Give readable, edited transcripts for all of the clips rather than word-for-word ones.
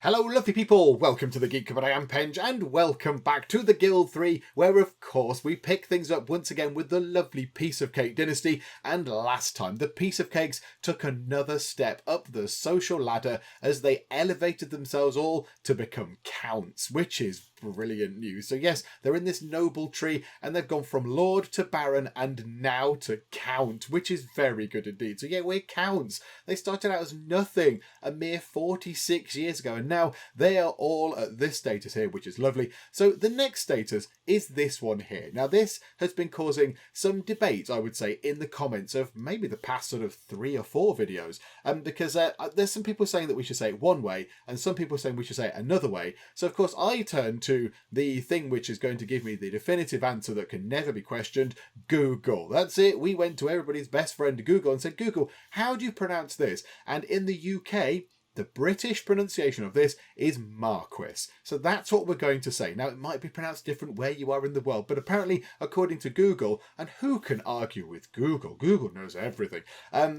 Hello lovely people, welcome to the Geek, but I am Penge, and welcome back to the Guild 3, where of course we pick things up once again with the lovely Piece of Cake dynasty. And last time the Piece of Cakes took another step up the social ladder as they elevated themselves all to become counts, which is brilliant news. So yes, they're in this noble tree and they've gone from Lord to Baron and now to Count, which is very good indeed. So yeah, we're counts. They started out as nothing a mere 46 years ago, and now they are all at this status here, which is lovely. So the next status is this one here. Now this has been causing some debate, I would say, in the comments of maybe the past sort of 3 or 4 videos, because there's some people saying that we should say it one way and some people saying we should say it another way. So of course I turn to the thing which is going to give me the definitive answer that can never be questioned: Google. That's it. We went to everybody's best friend Google and said, Google, how do you pronounce this? And in the UK, the British pronunciation of this is Marquis. So that's what we're going to say. Now, it might be pronounced different where you are in the world, but apparently, according to Google, and who can argue with Google? Google knows everything.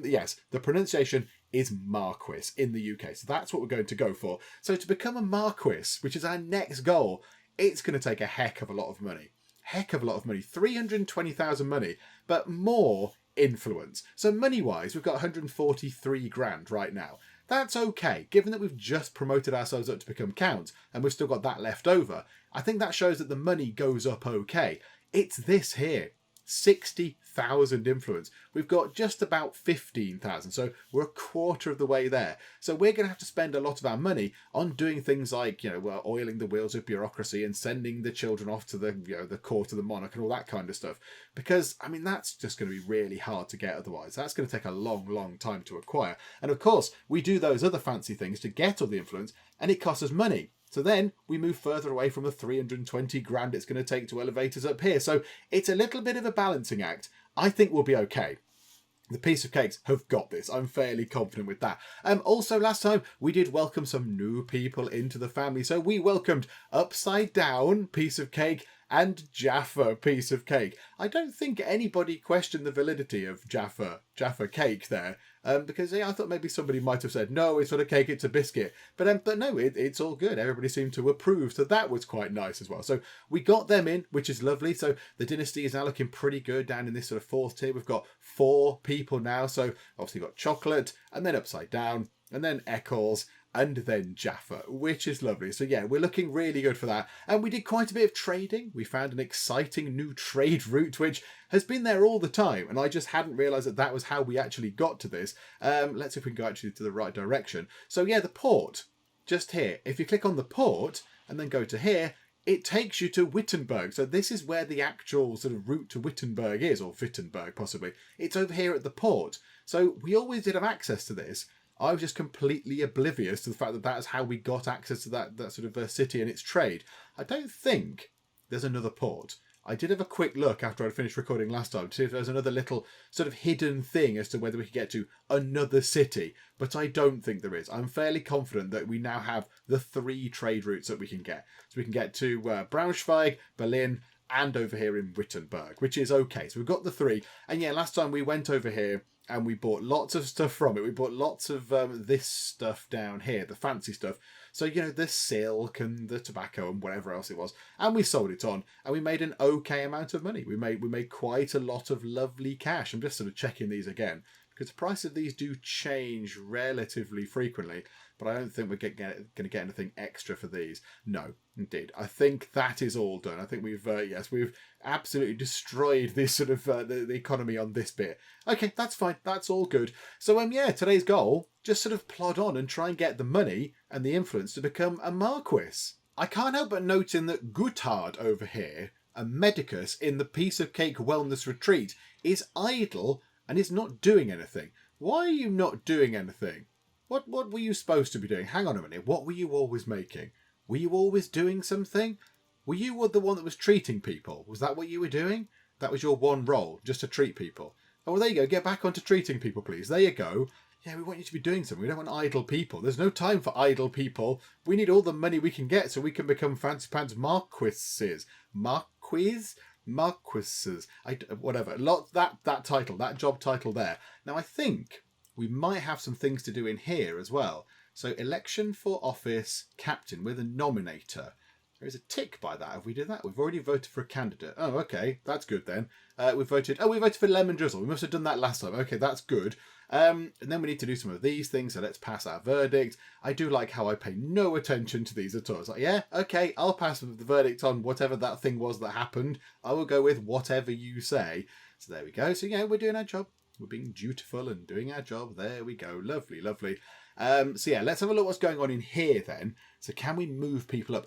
Yes, the pronunciation is Marquis in the UK. So that's what we're going to go for. So to become a Marquis, which is our next goal, it's going to take a heck of a lot of money. Heck of a lot of money. 320,000 money, but more influence. So money-wise, we've got 143 grand right now. That's okay, given that we've just promoted ourselves up to become Count and we've still got that left over. I think that shows that the money goes up okay. It's this here, 60,000 influence. We've got just about 15,000, so we're a quarter of the way there. So we're going to have to spend a lot of our money on doing things like, oiling the wheels of bureaucracy and sending the children off to the court of the monarch and all that kind of stuff. Because, I mean, that's just going to be really hard to get otherwise. That's going to take a long, long time to acquire. And of course, we do those other fancy things to get all the influence, and it costs us money. So then we move further away from the 320 grand it's going to take to elevate us up here. So it's a little bit of a balancing act. I think we'll be okay. The Piece of Cakes have got this. I'm fairly confident with that. Also, last time we did welcome some new people into the family. So we welcomed Upside Down Piece of Cake and Jaffa Piece of Cake. I don't think anybody questioned the validity of Jaffa Cake there, because I thought maybe somebody might have said, no, it's not a cake, it's a biscuit. But no, it's all good. Everybody seemed to approve, so that was quite nice as well. So we got them in, which is lovely. So the dynasty is now looking pretty good down in this sort of 4th tier. We've got 4 people now. So obviously got Chocolate, and then Upside Down, and then Eccles, and then Jaffa, which is lovely. So yeah, we're looking really good for that. And we did quite a bit of trading. We found an exciting new trade route, which has been there all the time. And I just hadn't realised that that was how we actually got to this. Let's see if we can go actually to the right direction. So yeah, the port, just here. If you click on the port and then go to here, it takes you to Wittenberg. So this is where the actual sort of route to Wittenberg is, or Wittenberg possibly. It's over here at the port. So we always did have access to this. I was just completely oblivious to the fact that that's how we got access to that sort of city and its trade. I don't think there's another port. I did have a quick look after I'd finished recording last time to see if there was another little sort of hidden thing as to whether we could get to another city, but I don't think there is. I'm fairly confident that we now have the 3 trade routes that we can get. So we can get to Braunschweig, Berlin, and over here in Wittenberg, which is okay. So we've got the 3. And yeah, last time we went over here and we bought lots of stuff from it. We bought lots of this stuff down here, the fancy stuff. So, the silk and the tobacco and whatever else it was. And we sold it on and we made an okay amount of money. We made quite a lot of lovely cash. I'm just sort of checking these again, because the price of these do change relatively frequently, but I don't think we're going to get anything extra for these. No, indeed. I think that is all done. I think we've absolutely destroyed this sort of the economy on this bit. Okay, that's fine. That's all good. So today's goal, just sort of plod on and try and get the money and the influence to become a Marquis. I can't help but noting that Gutard over here, a medicus in the Piece of Cake Wellness Retreat, is idle and is not doing anything. Why are you not doing anything? What were you supposed to be doing? Hang on a minute. What were you always making? Were you always doing something? Were you the one that was treating people? Was that what you were doing? That was your one role, just to treat people. Oh, well, there you go. Get back onto treating people, please. There you go. Yeah, we want you to be doing something. We don't want idle people. There's no time for idle people. We need all the money we can get so we can become fancy pants marquises. Marquises. Whatever. That title, that job title there. Now, I think we might have some things to do in here as well. So election for office, captain with a nominator. There is a tick by that. Have we done that? We've already voted for a candidate. Oh, okay. That's good then. We voted for lemon drizzle. We must have done that last time. Okay, that's good. And then we need to do some of these things. So let's pass our verdict. I do like how I pay no attention to these at all. It's like, yeah, okay, I'll pass the verdict on whatever that thing was that happened. I will go with whatever you say. So there we go. So yeah, we're doing our job. We're being dutiful and doing our job. There we go. Lovely, lovely. So yeah, let's have a look what's going on in here then. So can we move people up?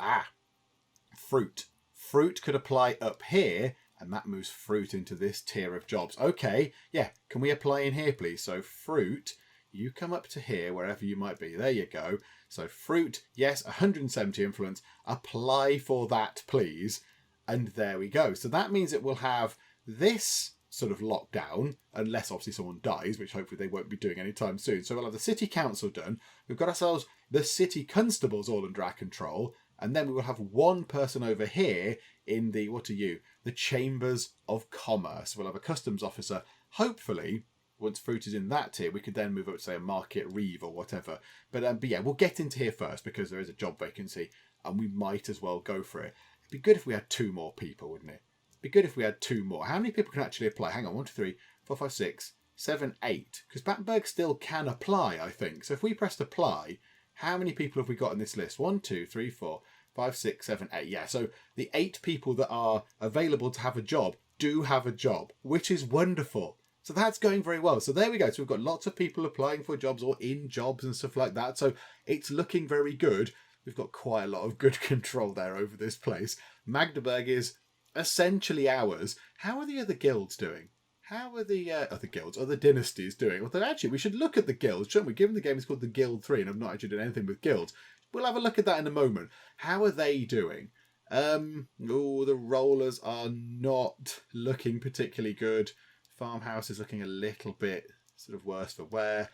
Fruit. Fruit could apply up here, and that moves fruit into this tier of jobs. Okay, yeah, can we apply in here, please? So fruit, you come up to here, wherever you might be. There you go. So fruit, yes, 170 influence. Apply for that, please. And there we go. So that means it will have this sort of lockdown, unless obviously someone dies, which hopefully they won't be doing anytime soon. So we'll have the city council done. We've got ourselves the city constables all under our control. And then we will have one person over here in the, what are you? The Chambers of Commerce. We'll have a customs officer. Hopefully, once fruit is in that tier, we could then move up to, say, a market reeve or whatever. But yeah, we'll get into here first because there is a job vacancy and we might as well go for it. It'd be good if we had 2 more people, wouldn't it? It'd be good if we had 2 more. How many people can actually apply? Hang on, 1, 2, 3, 4, 5, 6, 7, 8. Because Battenberg still can apply, I think. So if we pressed apply, how many people have we got in this list? 1, 2, 3, 4, 5, 6, 7, 8. Yeah, so the 8 people that are available to have a job do have a job, which is wonderful. So that's going very well. So there we go. So we've got lots of people applying for jobs or in jobs and stuff like that. So it's looking very good. We've got quite a lot of good control there over this place. Magdeburg is essentially ours. How are the other guilds doing? How are the other guilds, other dynasties doing? Well, actually, we should look at the guilds, shouldn't we? Given the game is called the Guild 3 and I've not actually done anything with guilds, we'll have a look at that in a moment. How are they doing? The rollers are not looking particularly good. Farmhouse is looking a little bit sort of worse for wear.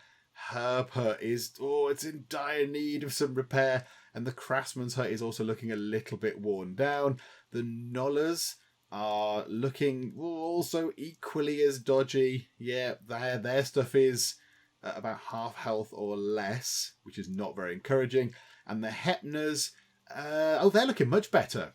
Herb hut is, it's in dire need of some repair. And the craftsman's hut is also looking a little bit worn down. The Nollers are looking also equally as dodgy. Yeah, their stuff is about half health or less, which is not very encouraging. And the Hepners, they're looking much better.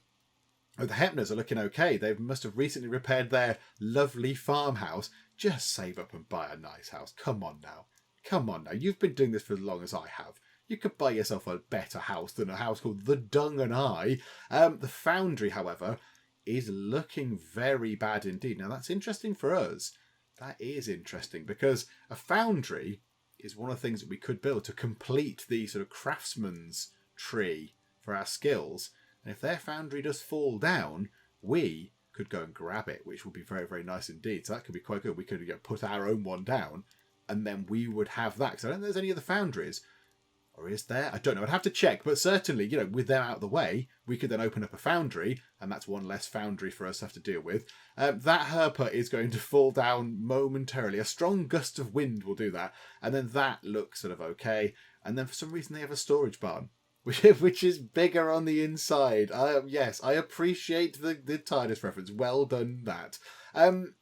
Oh, the Hepners are looking okay. They must have recently repaired their lovely farmhouse. Just save up and buy a nice house. Come on now. Come on now. You've been doing this for as long as I have. You could buy yourself a better house than a house called The Dung and I. The Foundry, however, is looking very bad indeed. Now, that's interesting for us. That is interesting because a foundry is one of the things that we could build to complete the sort of craftsman's tree for our skills. And if their foundry does fall down, we could go and grab it, which would be very, very nice indeed. So that could be quite good. We could put our own one down and then we would have that. Because I don't think there's any other foundries. Or is there? I don't know. I'd have to check. But certainly, with them out of the way, we could then open up a foundry. And that's one less foundry for us to have to deal with. That herb hut is going to fall down momentarily. A strong gust of wind will do that. And then that looks sort of okay. And then for some reason, they have a storage barn, which is bigger on the inside. Yes, I appreciate the TARDIS reference. Well done, that.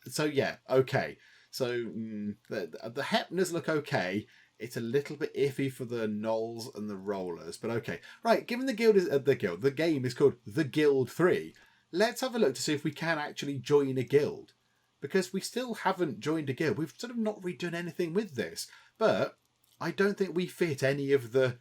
So, yeah, okay. So, the Hepners look okay. It's a little bit iffy for the Knolls and the Rollers, but okay. Right, given the game is called the Guild 3, let's have a look to see if we can actually join a guild. Because we still haven't joined a guild. We've sort of not really done anything with this. But I don't think we fit any of the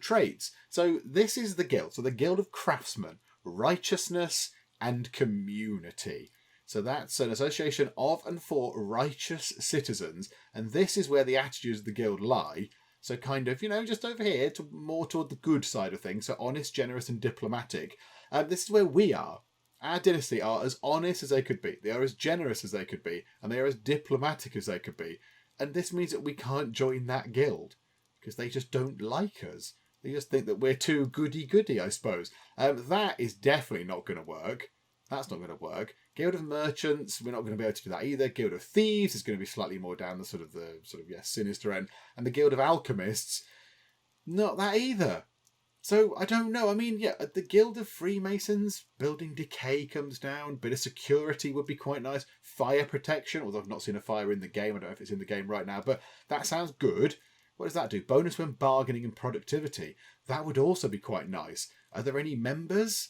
traits. So this is the guild. So the Guild of Craftsmen, Righteousness and Community. So that's an association of and for righteous citizens. And this is where the attitudes of the guild lie. So kind of, just over here, more toward the good side of things. So honest, generous and diplomatic. This is where we are. Our dynasty are as honest as they could be. They are as generous as they could be. And they are as diplomatic as they could be. And this means that we can't join that guild. Because they just don't like us. They just think that we're too goody-goody, I suppose. That is definitely not going to work. That's not going to work. Guild of Merchants, we're not going to be able to do that either. Guild of Thieves is going to be slightly more down the sinister end. And the Guild of Alchemists, not that either. So, I don't know. I mean, yeah, the Guild of Freemasons, building decay comes down. Bit of security would be quite nice. Fire protection, although I've not seen a fire in the game. I don't know if it's in the game right now, but that sounds good. What does that do? Bonus when bargaining and productivity. That would also be quite nice. Are there any members?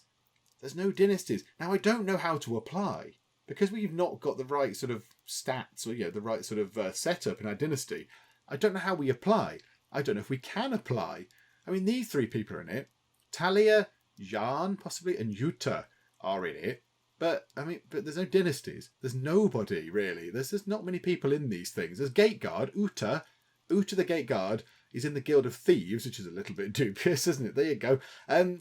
There's no dynasties. Now, I don't know how to apply. Because we've not got the right sort of stats or the right sort of setup in our dynasty. I don't know how we apply. I don't know if we can apply. I mean, these 3 people are in it. Talia, Jan, possibly, and Jutta are in it. But there's no dynasties. There's nobody, really. There's just not many people in these things. There's Gateguard, Uta. Uta the Gateguard is in the Guild of Thieves, which is a little bit dubious, isn't it? There you go.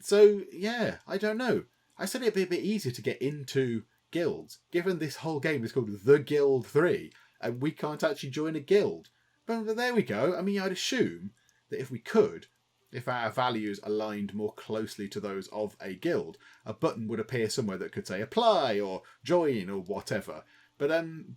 So, yeah, I don't know. I said it'd be a bit easier to get into guilds, given this whole game is called The Guild 3, and we can't actually join a guild. But there we go. I mean, I'd assume that if we could, if our values aligned more closely to those of a guild, a button would appear somewhere that could say apply or join or whatever. But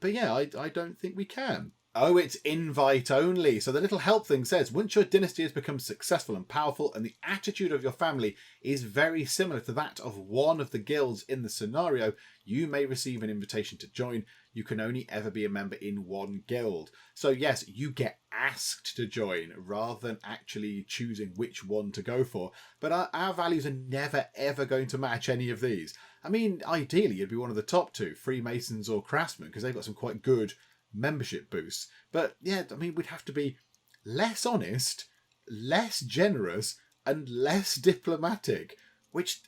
yeah, I don't think we can. Oh, it's invite only. So the little help thing says, once your dynasty has become successful and powerful and the attitude of your family is very similar to that of one of the guilds in the scenario, you may receive an invitation to join. You can only ever be a member in one guild. So yes, you get asked to join rather than actually choosing which one to go for. But our values are never ever going to match any of these. I mean, ideally you'd be one of the top 2, Freemasons or Craftsmen, because they've got some quite good membership boosts. But yeah, I mean, we'd have to be less honest, less generous, and less diplomatic, which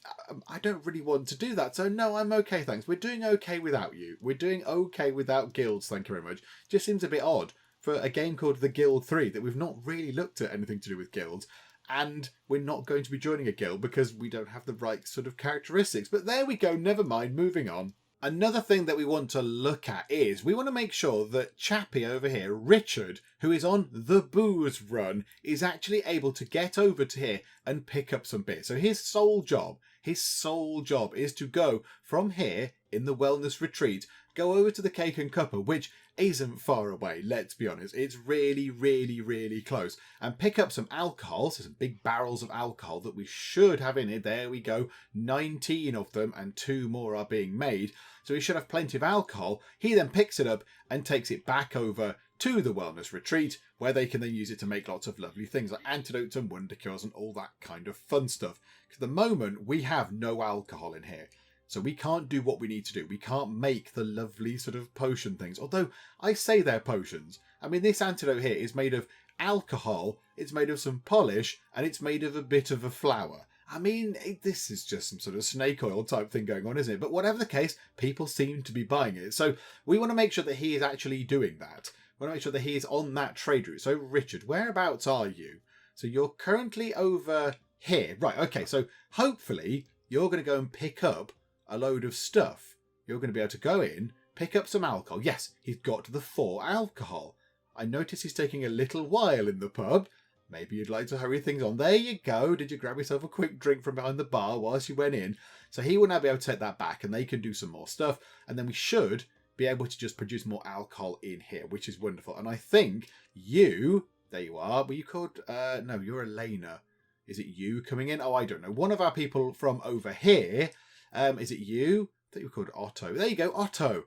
I don't really want to do that. So no, I'm okay, thanks. We're doing okay without you. We're doing okay without guilds, thank you very much. Just seems a bit odd for a game called The Guild 3 that we've not really looked at anything to do with guilds, and we're not going to be joining a guild because we don't have the right sort of characteristics. But there we go, never mind, moving on. Another thing that we want to look at is we want to make sure that Chappie over here, Richard, who is on the booze run, is actually able to get over to here and pick up some beer. So his sole job is to go from here in the wellness retreat, go over to the Cake and Cuppa, which isn't far away, let's be honest. It's really, really, really close. And pick up some alcohol, so some big barrels of alcohol that we should have in it. There we go, 19 of them, and 2 more are being made. So we should have plenty of alcohol. He then picks it up and takes it back over to the wellness retreat, where they can then use it to make lots of lovely things like antidotes and wonder cures and all that kind of fun stuff. Because at the moment, we have no alcohol in here. So we can't do what we need to do. We can't make the lovely sort of potion things. Although I say they're potions. I mean, this antidote here is made of alcohol, it's made of some polish, and it's made of a bit of a flower. I mean, this is just some sort of snake oil type thing going on, isn't it? But whatever the case, people seem to be buying it. So we want to make sure that he is actually doing that. We want to make sure that he is on that trade route. So Richard, whereabouts are you? So you're currently over here. Right, okay. So hopefully you're going to go and pick up a load of stuff. You're going to be able to go in, pick up some alcohol. Yes, he's got the 4 alcohol. I notice he's taking a little while in the pub. Maybe you'd like to hurry things on. There you go. Did you grab yourself a quick drink from behind the bar whilst you went in? So he will now be able to take that back and they can do some more stuff. And then we should be able to just produce more alcohol in here, which is wonderful. And I think you, there you are. Were you called, no, you're Elena. Is it you coming in? Oh, I don't know. One of our people from over here. Is it you? I think you were called Otto. There you go, Otto.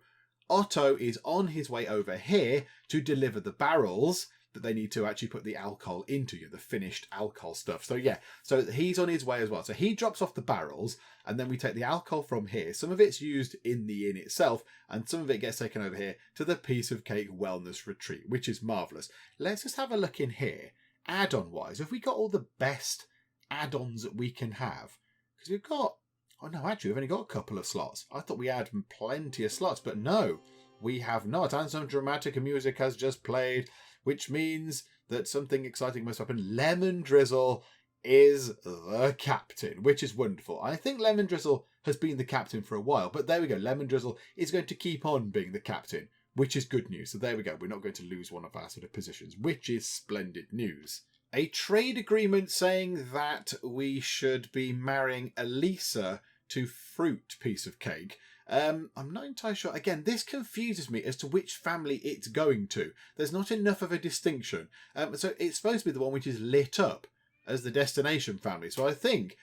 Otto is on his way over here to deliver the barrels that they need to actually put the alcohol into, the finished alcohol stuff. So yeah, so he's on his way as well. So he drops off the barrels and then we take the alcohol from here. Some of it's used in the inn itself and some of it gets taken over here to the Piece of Cake Wellness Retreat, which is marvellous. Let's just have a look in here. Add-on wise, have we got all the best add-ons that we can have? Because we've got, oh no, actually we've only got a couple of slots. I thought we had plenty of slots, but no, we have not. And some dramatic music has just played, which means that something exciting must happen. Lemon Drizzle is the captain, which is wonderful. I think Lemon Drizzle has been the captain for a while, but there we go. Lemon Drizzle is going to keep on being the captain, which is good news. So there we go. We're not going to lose one of our sort of positions, which is splendid news. A trade agreement saying that we should be marrying Elisa to Fruit Piece of Cake. I'm not entirely sure. Again, this confuses me as to which family it's going to. There's not enough of a distinction. So it's supposed to be the one which is lit up as the destination family. So I think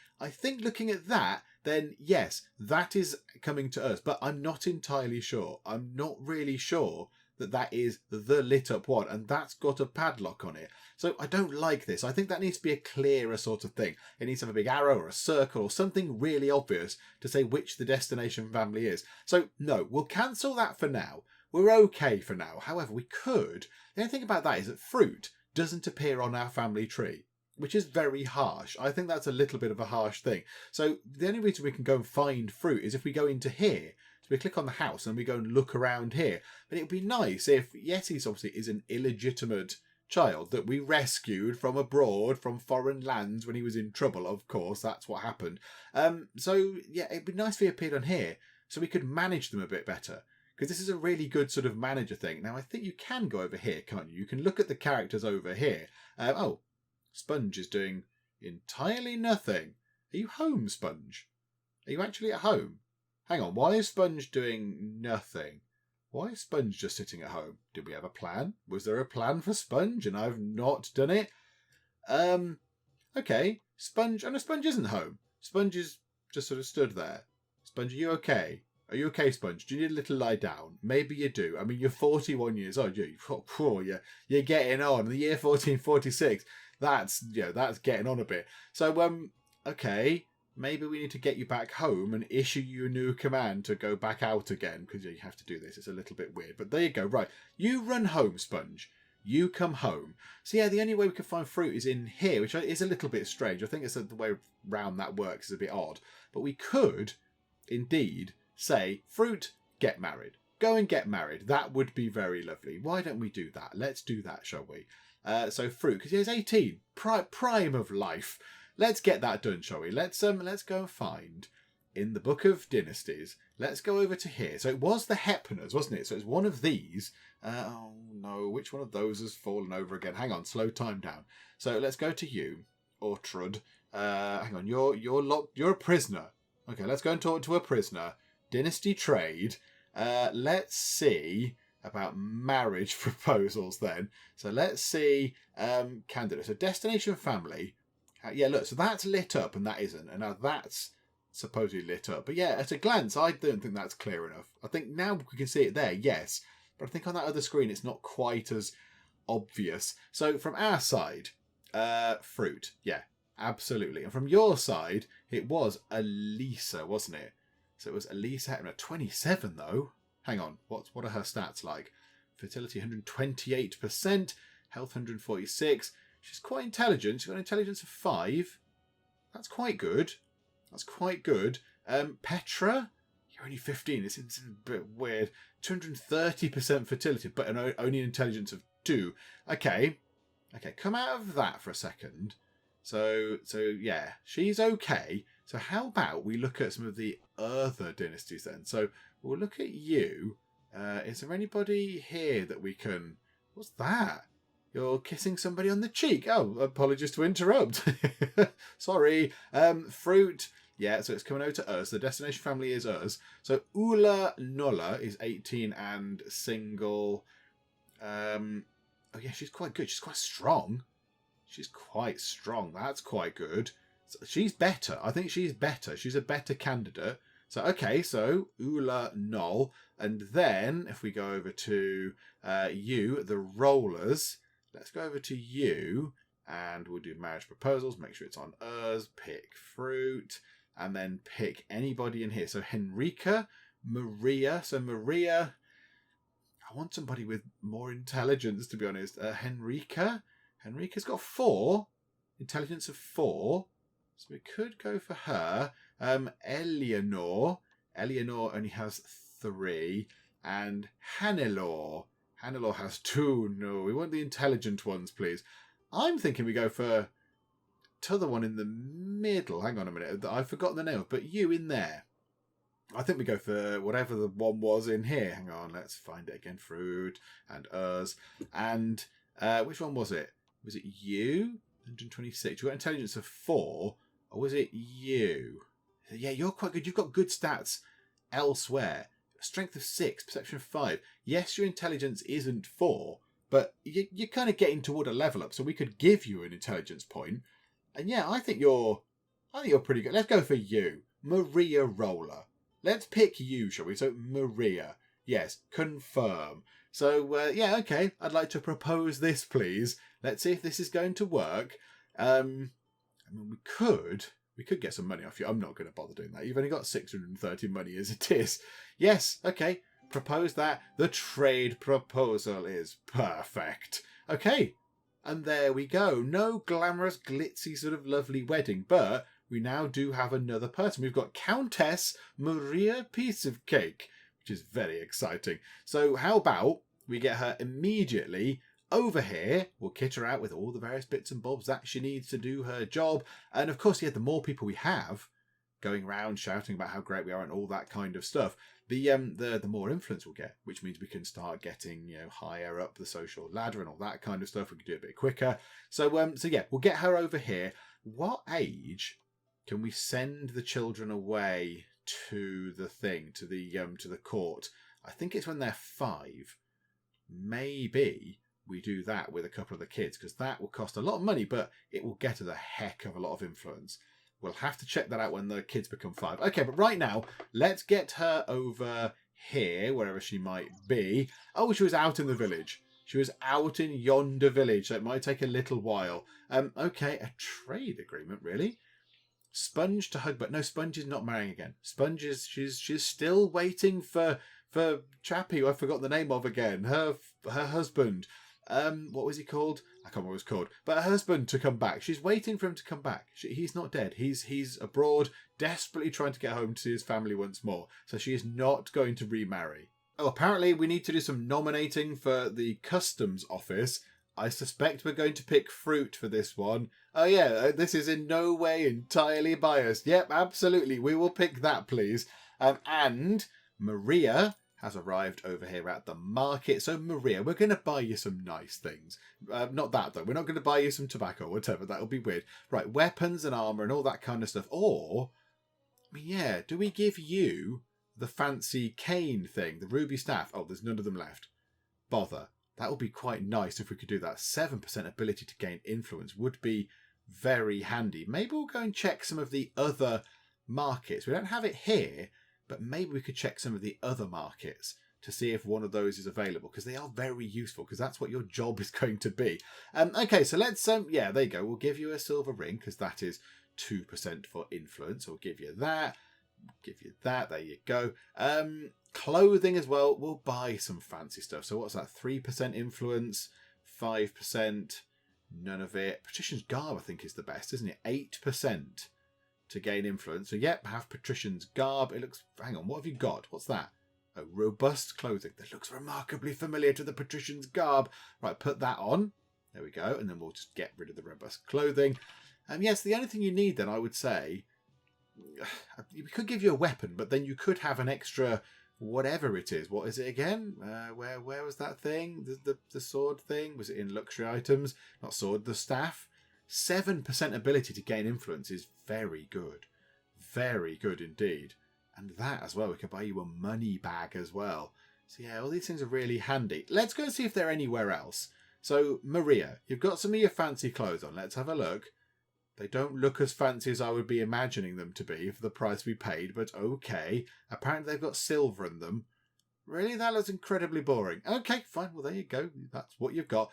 looking at that, then yes, that is coming to us. But I'm not entirely sure. I'm not really sure that is the lit up one, and that's got a padlock on it. So I don't like this. I think that needs to be a clearer sort of thing. It needs to have a big arrow or a circle or something really obvious to say which the destination family is. So no, we'll cancel that for now. We're okay for now. However, we could. The only thing about that is that fruit doesn't appear on our family tree, which is very harsh. I think that's a little bit of a harsh thing. So the only reason we can go and find fruit is if we go into here. So we click on the house and we go and look around here. But it would be nice if, yes, he's obviously is an illegitimate child that we rescued from abroad, from foreign lands when he was in trouble. Of course, that's what happened. So yeah, it'd be nice if he appeared on here so we could manage them a bit better. Because this is a really good sort of manager thing. Now, I think you can go over here, can't you? You can look at the characters over here. Oh, Sponge is doing entirely nothing. Are you home, Sponge? Are you actually at home? Hang on, why is Sponge doing nothing? Why is Sponge just sitting at home? Did we have a plan? Was there a plan for Sponge and I've not done it? Okay, Sponge. Oh no, Sponge isn't home. Sponge is just sort of stood there. Sponge, are you okay? Are you okay, Sponge? Do you need a little lie down? Maybe you do. I mean, you're 41 years old. You're getting on. The year 1446. That's getting on a bit. So, okay, maybe we need to get you back home and issue you a new command to go back out again, because you have to do this. It's a little bit weird. But there you go. Right. You run home, Sponge. You come home. So yeah, the only way we can find fruit is in here, which is a little bit strange. I think it's the way round that works is a bit odd. But we could, indeed, say, fruit, get married. Go and get married. That would be very lovely. Why don't we do that? Let's do that, shall we? So fruit, because he's 18, prime of life. Let's get that done, shall we? Let's go and find in the Book of Dynasties. Let's go over to here. So it was the Hepners, wasn't it? So it's one of these. Oh no, which one of those has fallen over again? Hang on, slow time down. So let's go to you, Ortrud. Hang on, you're locked. You're a prisoner. Okay, let's go and talk to a prisoner. Dynasty trade. Let's see about marriage proposals then. So let's see candidates. So destination family. Yeah, look, so that's lit up and that isn't. And now that's supposedly lit up. But yeah, at a glance, I don't think that's clear enough. I think now we can see it there, yes. But I think on that other screen, it's not quite as obvious. So from our side, fruit. Yeah, absolutely. And from your side, it was Elisa, wasn't it? So it was Elisa Hepner. 27 though. Hang on. What are her stats like? Fertility 128%. Health 146. She's quite intelligent. She's got an intelligence of 5. That's quite good. That's quite good. Petra? You're only 15. It's a bit weird. 230% fertility, but only an intelligence of 2. Okay. Okay, come out of that for a second. So yeah, she's okay. So how about we look at some of the other dynasties then? So we'll look at you. Is there anybody here that we can... What's that? You're kissing somebody on the cheek. Oh, apologies to interrupt. Sorry. Fruit. Yeah, so it's coming over to us. The destination family is us. So Ula Nola is 18 and single. Oh yeah, she's quite good. She's quite strong. She's quite strong. That's quite good. So she's better. I think she's better. She's a better candidate. So, okay, so Ula Noll. And then if we go over to you, the rollers, let's go over to you and we'll do marriage proposals. Make sure it's on us. Pick fruit and then pick anybody in here. So Henrika, Maria. So Maria, I want somebody with more intelligence, to be honest. Henrika's got 4. Intelligence of 4. So we could go for her. Eleanor only has 3. And Hannelore has 2. No, we want the intelligent ones, please. I'm thinking we go for t'other one in the middle. Hang on a minute. I've forgotten the name, but you in there. I think we go for whatever the one was in here. Hang on, let's find it again. Fruit and us. And which one was it? Was it you? 126. You got intelligence of 4. Or was it you? Yeah, you're quite good. You've got good stats elsewhere. Strength of 6, perception of 5. Yes, your intelligence isn't 4, but you're kind of getting toward a level up, so we could give you an intelligence point. And yeah, I think you're pretty good. Let's go for you. Maria Roller. Let's pick you, shall we? So Maria. Yes, confirm. So, yeah, okay, I'd like to propose this, please. Let's see if this is going to work. I mean, we could get some money off you. I'm not going to bother doing that. You've only got 630 money as it is. Yes, okay, propose that. The trade proposal is perfect. Okay, and there we go. No glamorous, glitzy sort of lovely wedding, but we now do have another person. We've got Countess Maria PieceOfCake, which is very exciting. So how about we get her immediately over here? We'll kit her out with all the various bits and bobs that she needs to do her job. And of course, yeah, the more people we have going around shouting about how great we are and all that kind of stuff, the more influence we'll get, which means we can start getting, you know, higher up the social ladder and all that kind of stuff. We can do it a bit quicker. So yeah, we'll get her over here. What age can we send the children away to the thing, to the court? I think it's when they're 5. Maybe we do that with a couple of the kids, because that will cost a lot of money, but it will get us a heck of a lot of influence. We'll have to check that out when the kids become 5. Okay, but right now, let's get her over here, wherever she might be. Oh, she was out in the village. She was out in yonder village, so it might take a little while. Okay, a trade agreement, really? Sponge to hug, but no, Sponge is not marrying again. Sponge is, she's still waiting for Chappie, who I forgot the name of again. Her husband. What was he called? I can't remember what he was called. But her husband to come back. She's waiting for him to come back. He's not dead. He's abroad, desperately trying to get home to see his family once more. So she is not going to remarry. Oh, apparently we need to do some nominating for the customs office. I suspect we're going to pick fruit for this one. Oh yeah, this is in no way entirely biased. Yep, absolutely. We will pick that, please. And Maria has arrived over here at the market. So Maria, we're going to buy you some nice things. Not that though. We're not going to buy you some tobacco or whatever. That'll be weird. Right, weapons and armour and all that kind of stuff. Or, I mean, yeah, do we give you the fancy cane thing, the ruby staff? Oh, there's none of them left. Bother. That would be quite nice if we could do that. 7% ability to gain influence would be very handy. Maybe we'll go and check some of the other markets. We don't have it here, but maybe we could check some of the other markets to see if one of those is available, because they are very useful, because that's what your job is going to be. Okay, so let's, yeah, there you go. We'll give you a silver ring, because that is 2% for influence. We'll give you that. Give you that. There you go. Clothing as well. We'll buy some fancy stuff. So what's that? 3% influence, 5%, none of it. Patrician's garb, I think, is the best, isn't it? 8% to gain influence. So yep, have Patrician's garb. It looks, hang on, what have you got? What's that? Oh, robust clothing. That looks remarkably familiar to the Patrician's garb. Right, put that on. There we go. And then we'll just get rid of the robust clothing. Yes, the only thing you need then, I would say, we could give you a weapon, but then you could have an extra whatever it is. What is it again? Where was that thing? The sword thing? Was it in luxury items? Not sword, the staff. 7% ability to gain influence is very good. Very good indeed. And that as well, we could buy you a money bag as well. So yeah, all these things are really handy. Let's go and see if they're anywhere else. So Maria, you've got some of your fancy clothes on. Let's have a look. They don't look as fancy as I would be imagining them to be for the price we paid, but okay. Apparently they've got silver in them. Really? That looks incredibly boring. Okay, fine. Well, there you go. That's what you've got.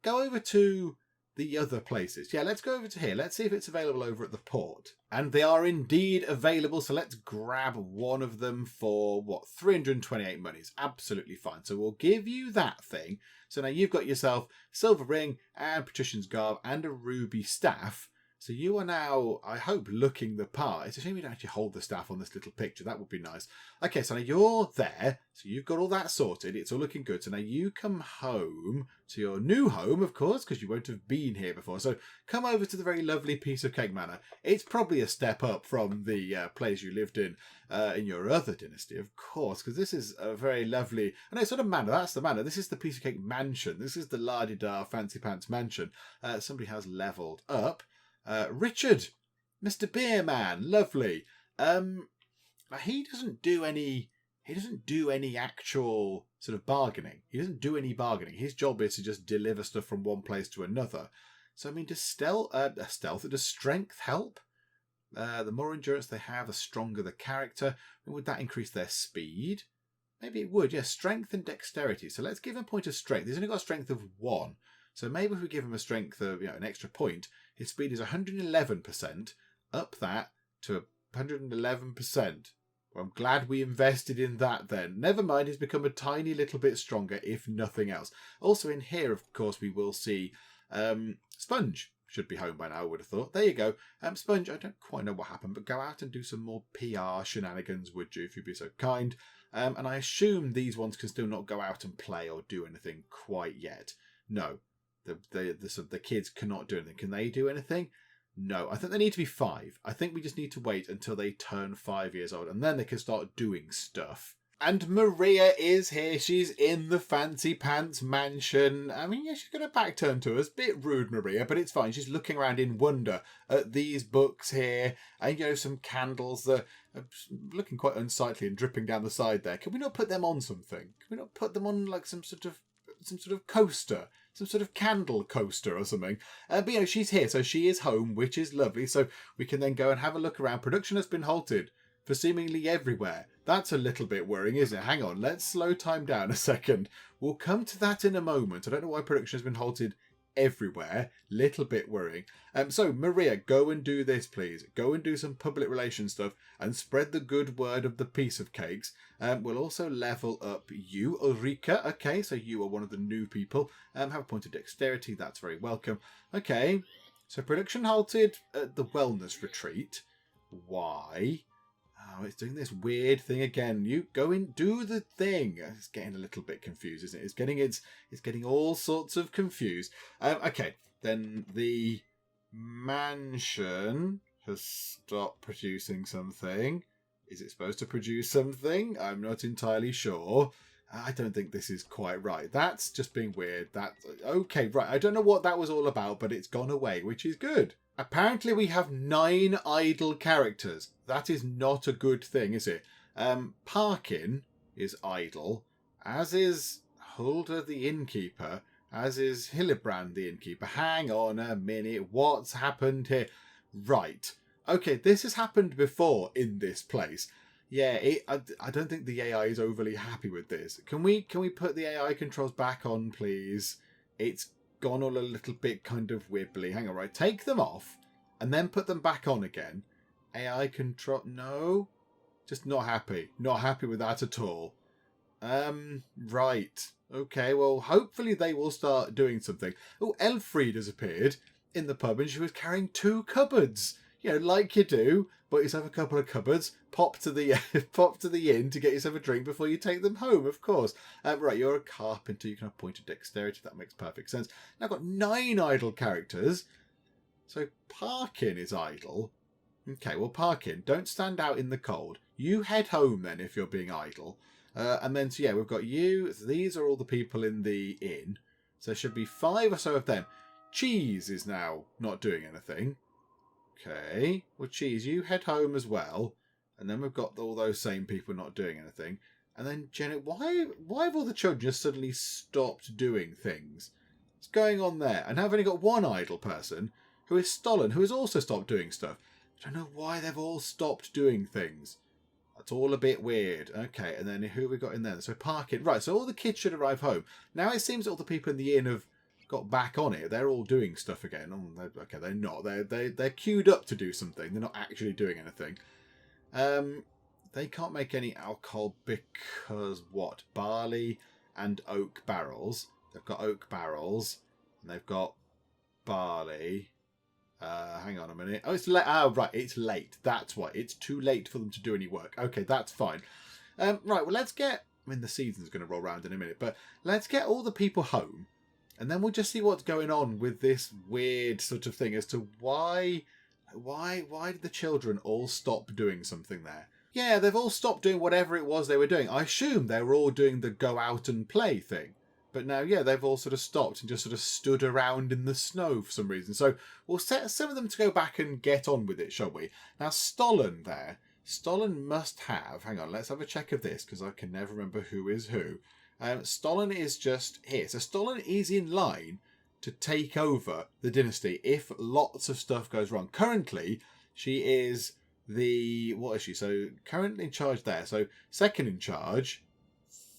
Go over to the other places. Yeah, let's go over to here. Let's see if it's available over at the port. And they are indeed available, so let's grab one of them for, what, 328 monies. Absolutely fine. So we'll give you that thing. So now you've got yourself silver ring and Patrician's garb and a ruby staff. So you are now, I hope, looking the part. It's a shame you don't actually hold the staff on this little picture. That would be nice. Okay, so now you're there. So you've got all that sorted. It's all looking good. So now you come home to your new home, of course, because you won't have been here before. So come over to the very lovely PieceOfCake Manor. It's probably a step up from the place you lived in your other dynasty, of course, because this is a very lovely, and it's sort of manor. That's the manor. This is the PieceOfCake Mansion. This is the la-di-da fancy pants mansion. Somebody has leveled up. Richard, Mr. Beerman, lovely. He doesn't do any actual sort of bargaining. He doesn't do any bargaining. His job is to just deliver stuff from one place to another. So I mean, does strength help? The more endurance they have, the stronger the character. Would that increase their speed? Maybe it would, yeah. Strength and dexterity. So let's give him a point of strength. He's only got a strength of 1. So maybe if we give him a strength of, an extra point, his speed is 111%. Up that to 111%. Well, I'm glad we invested in that then. Never mind, he's become a tiny little bit stronger, if nothing else. Also in here, of course, we will see Sponge. Should be home by now, I would have thought. There you go. Sponge, I don't quite know what happened, but go out and do some more PR shenanigans, would you, if you'd be so kind. And I assume these ones can still not go out and play or do anything quite yet. No, the kids cannot do anything. Can they do anything? No, I think they need to be 5. I think we just need to wait until they turn 5 years old, and then they can start doing stuff. And Maria is here. She's in the fancy pants mansion. I mean, yeah, she's got her back turned to us. Bit rude, Maria, but it's fine. She's looking around in wonder at these books here. And, some candles that are looking quite unsightly and dripping down the side there. Can we not put them on something? Can we not put them on, like, some sort of coaster? Some sort of candle coaster or something. But, she's here. So she is home, which is lovely. So we can then go and have a look around. Production has been halted for seemingly everywhere. That's a little bit worrying, isn't it? Hang on, let's slow time down a second. We'll come to that in a moment. I don't know why production has been halted everywhere. Little bit worrying. So, Maria, go and do this, please. Go and do some public relations stuff and spread the good word of the Piece of Cakes. We'll also level up you, Ulrika. Okay, so you are one of the new people. Have a point of dexterity. That's very welcome. Okay, so production halted at the wellness retreat. Why? Oh, it's doing this weird thing again. You go and do the thing. It's getting a little bit confused, isn't it? It's getting all sorts of confused. Okay, then the mansion has stopped producing something. Is it supposed to produce something? I'm not entirely sure. I don't think this is quite right. That's just being weird. Okay, right. I don't know what that was all about, but it's gone away, which is good. Apparently we have 9 idle characters. That is not a good thing, is it? Parkin is idle, as is Hulda the innkeeper, as is Hillebrand the innkeeper. Hang on a minute, what's happened here? Right. Okay, this has happened before in this place. Yeah, I don't think the AI is overly happy with this. Can we put the AI controls back on, please? It's gone all a little bit kind of wibbly. Hang on, right. Take them off and then put them back on again. AI control. No. Just not happy. Not happy with that at all. Right. Okay, well, hopefully they will start doing something. Oh, Elfried has appeared in the pub and she was carrying 2 cupboards. Like you do. Bought yourself a couple of cupboards. Pop to the inn to get yourself a drink before you take them home, of course. Right, you're a carpenter. You can have point of dexterity. That makes perfect sense. Now I've got 9 idle characters. So Parkin is idle. Okay, well, Parkin, don't stand out in the cold. You head home then if you're being idle. And then, so yeah, we've got you. So these are all the people in the inn. So there should be 5 or so of them. Cheese is now not doing anything. Okay. Well, Cheese, you head home as well. And then we've got all those same people not doing anything. And then, Janet, why have all the children just suddenly stopped doing things? What's going on there? And now I've only got 1 idle person, who is Stalin, who has also stopped doing stuff. I don't know why they've all stopped doing things. That's all a bit weird. Okay, and then who have we got in there? So Parkin. Right, so all the kids should arrive home. Now it seems that all the people in the inn have got back on it. They're all doing stuff again. Oh, okay, they're not. They're queued up to do something. They're not actually doing anything. They can't make any alcohol because what? Barley and oak barrels. They've got oak barrels and they've got barley. Hang on a minute. Oh, it's late. Oh, right. It's late. That's why. It's too late for them to do any work. Okay, that's fine. Right. Well, let's get. I mean, the season's going to roll around in a minute, but let's get all the people home, and then we'll just see what's going on with this weird sort of thing as to why did the children all stop doing something there? Yeah, they've all stopped doing whatever it was they were doing. I assume they were all doing the go out and play thing. But now, yeah, they've all sort of stopped and just sort of stood around in the snow for some reason. So we'll set some of them to go back and get on with it, shall we? Now, Stalin there. Stalin must have... Hang on, let's have a check of this, because I can never remember who is who. Stalin is just here. So Stalin is in line to take over the dynasty if lots of stuff goes wrong. Currently, she is the... What is she? So currently in charge there. So second in charge...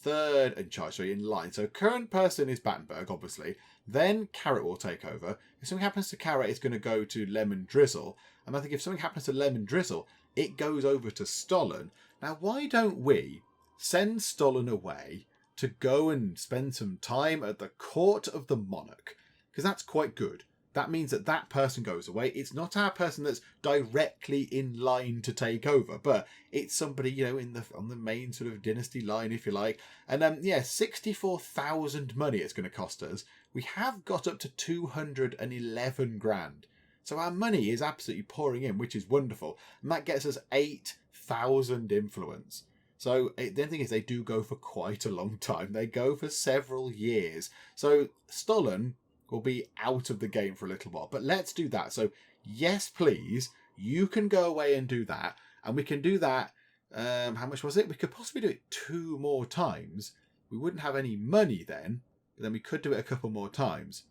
third in charge, so in line. So current person is Battenberg, obviously. Then Carrot will take over. If something happens to Carrot, it's going to go to Lemon Drizzle. And I think if something happens to Lemon Drizzle, it goes over to Stalin. Now, why don't we send Stalin away to go and spend some time at the court of the monarch? Because that's quite good. That means that that person goes away. It's not our person that's directly in line to take over, but it's somebody, you know, on the main sort of dynasty line, if you like. And yeah, 64,000 money it's going to cost us. We have got up to 211 grand. So our money is absolutely pouring in, which is wonderful. And that gets us 8,000 influence. So the thing is, they do go for quite a long time. They go for several years. So Stalin will be out of the game for a little while. But let's do that. So yes, please, you can go away and do that. And we can do that. How much was it? We could possibly do it 2 more times. We wouldn't have any money then. But then we could do it a couple more times.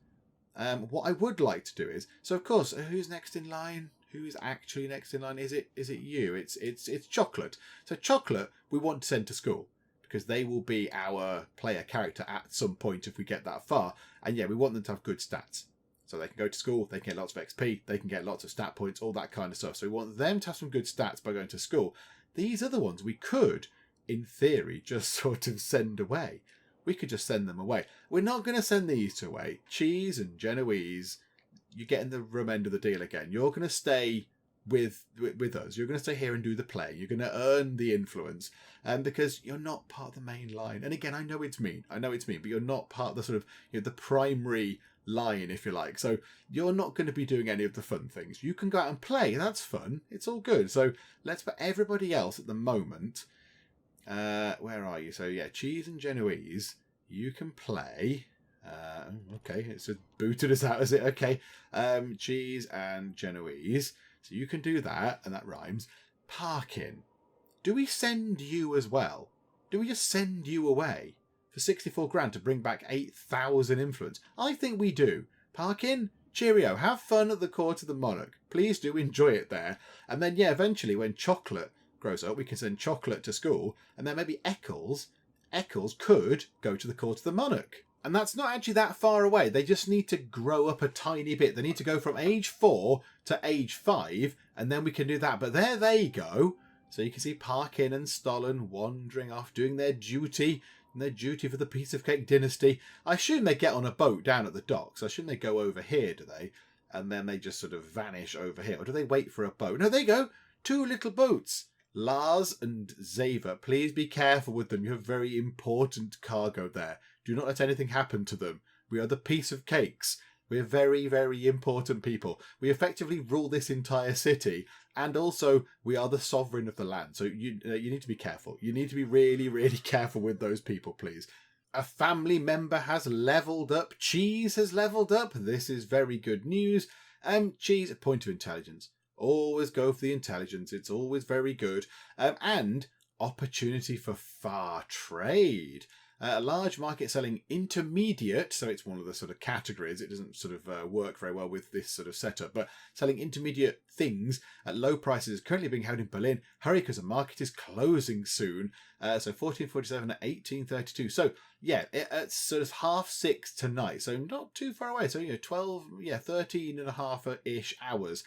What I would like to do is, so of course, who's next in line? Who is actually next in line? Is it you? It's Chocolate. So Chocolate, we want to send to school because they will be our player character at some point if we get that far. And yeah, we want them to have good stats. So they can go to school, they can get lots of XP, they can get lots of stat points, all that kind of stuff. So we want them to have some good stats by going to school. These other ones we could, in theory, just sort of send away. We could just send them away. We're not going to send these two away. Cheese and Genoese, you're getting the rum end of the deal again. You're going to stay with us. You're going to stay here and do the play. You're going to earn the influence, because you're not part of the main line. And again, I know it's mean, but you're not part of the sort of, you know, the primary line, if you like. So you're not going to be doing any of the fun things. You can go out and play. That's fun. It's all good. So let's put everybody else at the moment. Where are you? So yeah, Cheese and Genoese, you can play. Okay, it's booted us out, is it? Okay. Cheese and Genoese. So you can do that, and that rhymes. Parkin. Do we send you as well? Do we just send you away for 64 grand to bring back 8,000 influence? I think we do. Parkin, cheerio. Have fun at the court of the monarch. Please do enjoy it there. And then, yeah, eventually when Chocolate grows up, we can send Chocolate to school. And then maybe Eccles could go to the court of the monarch. And that's not actually that far away. They just need to grow up a tiny bit. They need to go from age 4 to age 5, and then we can do that. But there they go. So you can see Parkin and Stalin wandering off, doing their duty, for the Piece-of-Cake dynasty. I assume they get on a boat down at the docks. I assume they go over here, do they? And then they just sort of vanish over here. Or do they wait for a boat? No, there you go. 2 little boats. Lars and Xaver, please be careful with them. You have very important cargo there. Do not let anything happen to them. We are the Piece-of-Cakes. We are very, very important people. We effectively rule this entire city. And also, we are the sovereign of the land. So you need to be careful. You need to be really, really careful with those people, please. A family member has leveled up. Cheese has leveled up. This is very good news. Cheese, point of intelligence. Always go for the intelligence. It's always very good. And opportunity for far trade. A large market selling intermediate, so it's one of the sort of categories. It doesn't sort of work very well with this sort of setup, but selling intermediate things at low prices is currently being held in Berlin. Hurry, because the market is closing soon. So 1447 at 1832. So yeah, it's sort of 6:30 tonight, so not too far away. So 13 and a half-ish hours.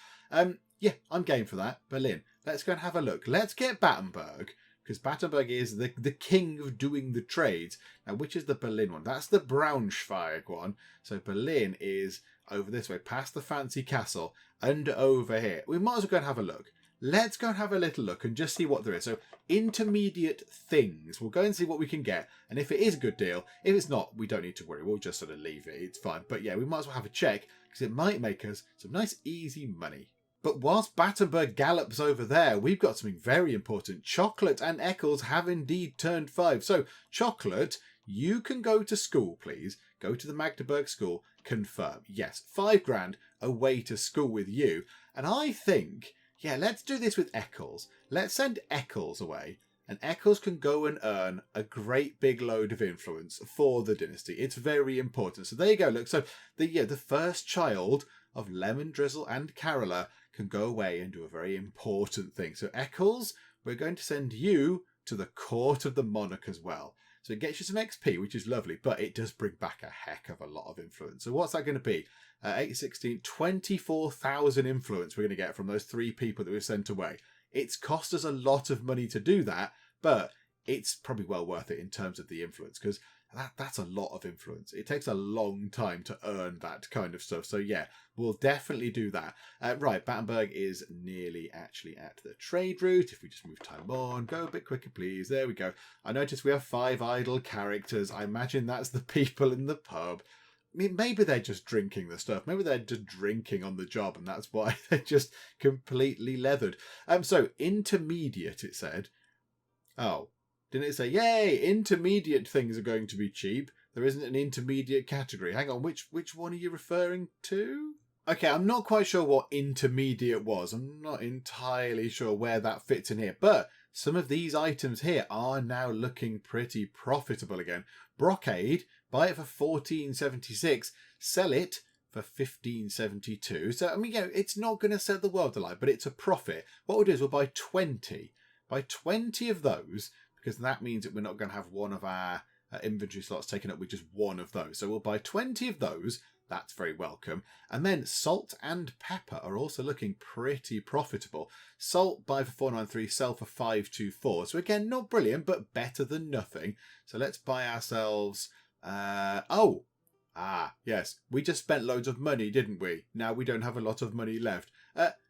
Yeah, I'm game for that. Berlin. Let's go and have a look. Let's get Battenberg, because Battenberg is the king of doing the trades. Now, which is the Berlin one? That's the Braunschweig one. So Berlin is over this way, past the fancy castle, and over here. We might as well go and have a look. Let's go and have a little look and just see what there is. So intermediate things. We'll go and see what we can get. And if it is a good deal, if it's not, we don't need to worry. We'll just sort of leave it. It's fine. But yeah, we might as well have a check, because it might make us some nice, easy money. But whilst Battenberg gallops over there, we've got something very important. Chocolate and Eccles have indeed turned 5. So, Chocolate, you can go to school, please. Go to the Magdeburg school. Confirm. Yes, 5 grand away to school with you. And I think, yeah, let's do this with Eccles. Let's send Eccles away. And Eccles can go and earn a great big load of influence for the dynasty. It's very important. So there you go. Look, so the first child of Lemon Drizzle and Carola can go away and do a very important thing. So Eccles, we're going to send you to the court of the monarch as well. So it gets you some XP, which is lovely, but it does bring back a heck of a lot of influence. So what's that going to be? 8, 16, 24,000 influence we're going to get from those 3 people that we've sent away. It's cost us a lot of money to do that, but it's probably well worth it in terms of the influence, because that's a lot of influence. It takes a long time to earn that kind of stuff. So yeah, we'll definitely do that. Right, Battenberg is nearly actually at the trade route. If we just move time on, go a bit quicker, please. There we go. I noticed we have 5 idle characters. I imagine that's the people in the pub. I mean, maybe they're just drinking the stuff. Maybe they're just drinking on the job, and that's why they're just completely leathered. So intermediate, it said. Oh. Didn't it say, yay, intermediate things are going to be cheap? There isn't an intermediate category. Hang on, which one are you referring to? Okay, I'm not quite sure what intermediate was. I'm not entirely sure where that fits in here. But some of these items here are now looking pretty profitable again. Brocade, buy it for 14.76, sell it for 15.72. So, I mean, it's not going to set the world alight, but it's a profit. What we'll do is we'll buy 20. Buy 20 of those, because that means that we're not going to have one of our inventory slots taken up with just one of those. So we'll buy 20 of those. That's very welcome. And then salt and pepper are also looking pretty profitable. Salt, buy for 493, sell for 524. So again, not brilliant, but better than nothing. So let's buy ourselves... yes. We just spent loads of money, didn't we? Now we don't have a lot of money left.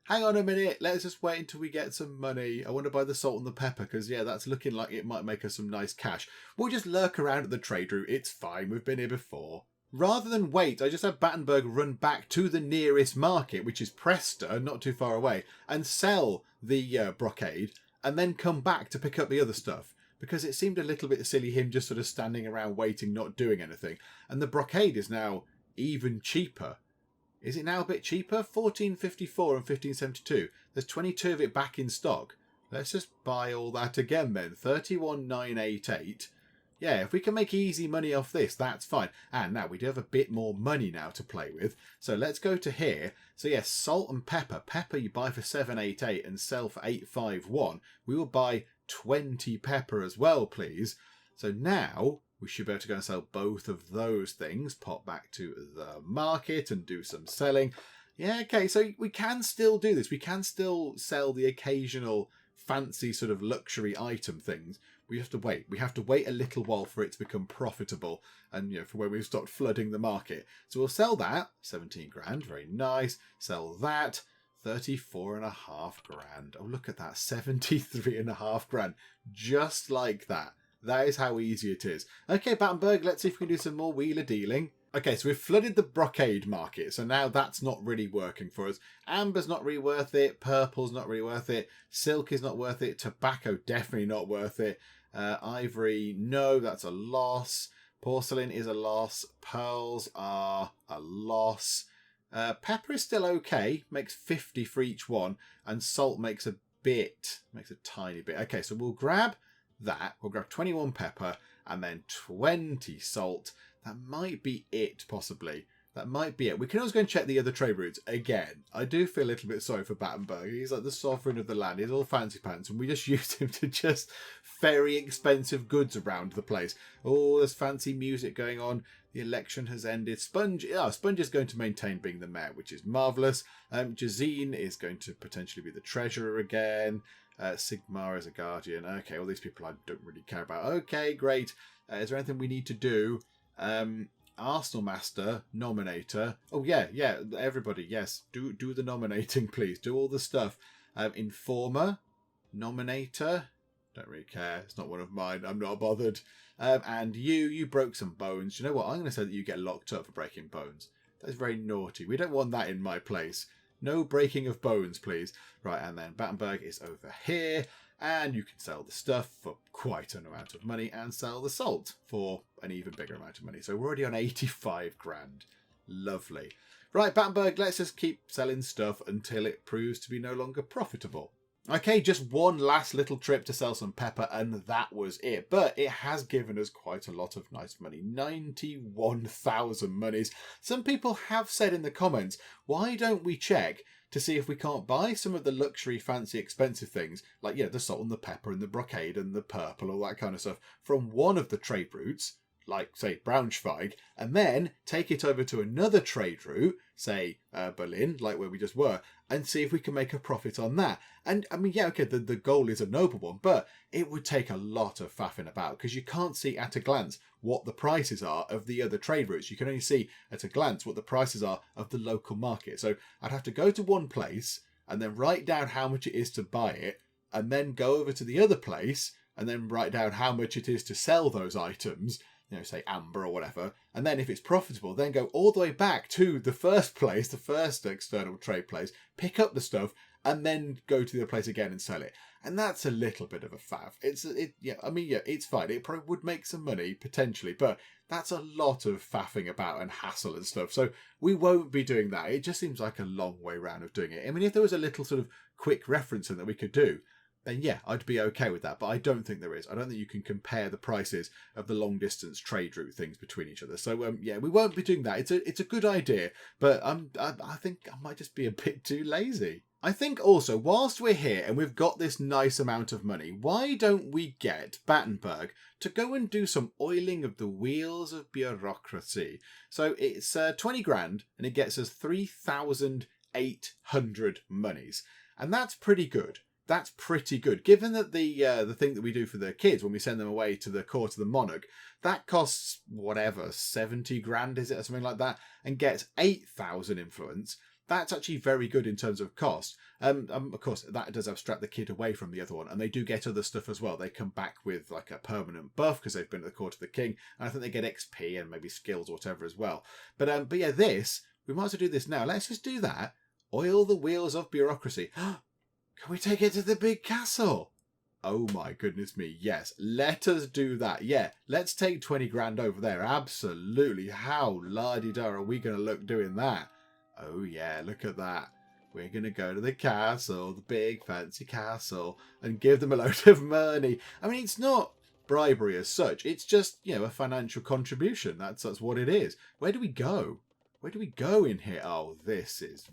Hang on a minute. Let's just wait until we get some money. I want to buy the salt and the pepper because, yeah, that's looking like it might make us some nice cash. We'll just lurk around at the trade route. It's fine. We've been here before. Rather than wait, I just have Battenberg run back to the nearest market, which is Presta, not too far away, and sell the brocade and then come back to pick up the other stuff. Because it seemed a little bit silly him just sort of standing around waiting, not doing anything. And the brocade is now even cheaper. Is it now a bit cheaper? 14.54 and 15.72. There's 22 of it back in stock. Let's just buy all that again then. 31.988. Yeah, if we can make easy money off this, that's fine. And now we do have a bit more money now to play with. So let's go to here. So yes, salt and pepper. Pepper you buy for 788 and sell for 851. We will buy 20 pepper as well, please. So now we should be able to go and sell both of those things. Pop back to the market and do some selling. Yeah, okay, so we can still do this. We can still sell the occasional fancy sort of luxury item things. We have to wait. We have to wait a little while for it to become profitable and, for when we've stopped flooding the market. So we'll sell that, 17 grand, very nice. Sell that, 34.5 grand. Oh, look at that, 73.5 grand. Just like that. That is how easy it is. Okay, Battenberg, let's see if we can do some more wheeler dealing. Okay, so we've flooded the brocade market, so now that's not really working for us. Amber's not really worth it. Purple's not really worth it. Silk is not worth it. Tobacco, definitely not worth it. Ivory, no, that's a loss. Porcelain is a loss. Pearls are a loss. Pepper is still okay. Makes 50 for each one. And salt makes a tiny bit. Okay, so we'll grab that. We'll grab 21 pepper and then 20 salt. That might be it, possibly. That might be it. We can always go and check the other trade routes again. I do feel a little bit sorry for Battenberg. He's like the sovereign of the land. He's all fancy pants. And we just used him to just ferry expensive goods around the place. Oh, there's fancy music going on. The election has ended. Sponge is going to maintain being the mayor, which is marvellous. Jazine is going to potentially be the treasurer again. Sigmar is a guardian. Okay, all these people I don't really care about. Okay, great. Is there anything we need to do? Arsenal Master, Nominator. Oh, yeah, everybody, yes. Do the nominating, please. Do all the stuff. Informer, Nominator. Don't really care. It's not one of mine. I'm not bothered. And you broke some bones. You know what? I'm going to say that you get locked up for breaking bones. That's very naughty. We don't want that in my place. No breaking of bones, please. Right, and then Battenberg is over here. And you can sell the stuff for quite an amount of money and sell the salt for an even bigger amount of money. So we're already on 85 grand. Lovely. Right, Battenberg, let's just keep selling stuff until it proves to be no longer profitable. Okay, just one last little trip to sell some pepper and that was it. But it has given us quite a lot of nice money. 91,000 monies. Some people have said in the comments, why don't we check to see if we can't buy some of the luxury, fancy, expensive things, like, the salt and the pepper and the brocade and the purple, all that kind of stuff, from one of the trade routes, like, say, Braunschweig, and then take it over to another trade route, say, Berlin, like where we just were, and see if we can make a profit on that. And, I mean, the goal is a noble one, but it would take a lot of faffing about, because you can't see at a glance what the prices are of the other trade routes. You can only see at a glance what the prices are of the local market. So I'd have to go to one place, and then write down how much it is to buy it, and then go over to the other place, and then write down how much it is to sell those items, say amber or whatever, and then if it's profitable, then go all the way back to the first place, the first external trade place, pick up the stuff, and then go to the other place again and sell it. And that's a little bit of a faff. It's fine. It probably would make some money, potentially, but that's a lot of faffing about and hassle and stuff. So we won't be doing that. It just seems like a long way round of doing it. I mean, if there was a little sort of quick referencing that we could do, then I'd be okay with that. But I don't think there is. I don't think you can compare the prices of the long distance trade route things between each other. So we won't be doing that. It's a good idea, but I think I might just be a bit too lazy. I think also, whilst we're here and we've got this nice amount of money, why don't we get Battenberg to go and do some oiling of the wheels of bureaucracy? So it's 20 grand and it gets us 3,800 monies. And that's pretty good. That's pretty good. Given that the thing that we do for the kids when we send them away to the court of the Monarch, that costs whatever, 70 grand, is it, or something like that, and gets 8,000 influence. That's actually very good in terms of cost. Of course, that does abstract the kid away from the other one, and they do get other stuff as well. They come back with like a permanent buff because they've been at the court of the king, and I think they get XP and maybe skills or whatever as well. But this, we might as well do this now. Let's just do that. Oil the wheels of bureaucracy. Can we take it to the big castle? Oh my goodness me, yes. Let us do that. Yeah, let's take 20 grand over there. Absolutely. How la-di-da are we going to look doing that? Oh yeah, look at that. We're going to go to the castle, the big fancy castle, and give them a load of money. I mean, it's not bribery as such. It's just, a financial contribution. That's what it is. Where do we go? Where do we go in here? Oh, this is